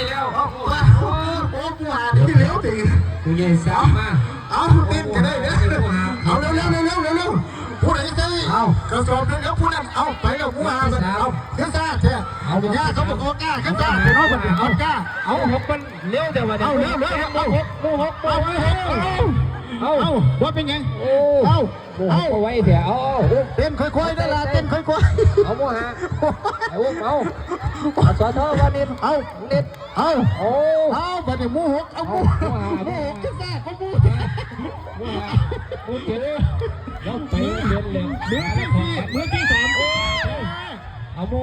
แล้วโอ้กูหาเดี๋ยวเร็วตีกูใหญ่สามมาเอาเต้นกันได้เนี่ยเอาเร็วพูดอะไรกันเอากระสอบนึงแล้วพูดนั่นเอาไปแล้วกูหาเอาขึ้นซ่าเช่เอาย่าเขาบอกกล้าขึ้นซ่าเป็นน้องคนอื่นเอากล้าเอาหกมันเร็วแต่ว่าเอาเร็วเอาว่าเป็นไงเอาไว้เดี๋ยวเอาเต้นค่อยๆได้ละเต้นค่อยๆเอาโมหะเอาสอทอวันนี้เอาเน็ตเอาบัดนี้มูหกเอามูหกขึ้นซ่าเขามูเจ๋อแล้วไปเรียนเลยเมื่อที่สามเอาโม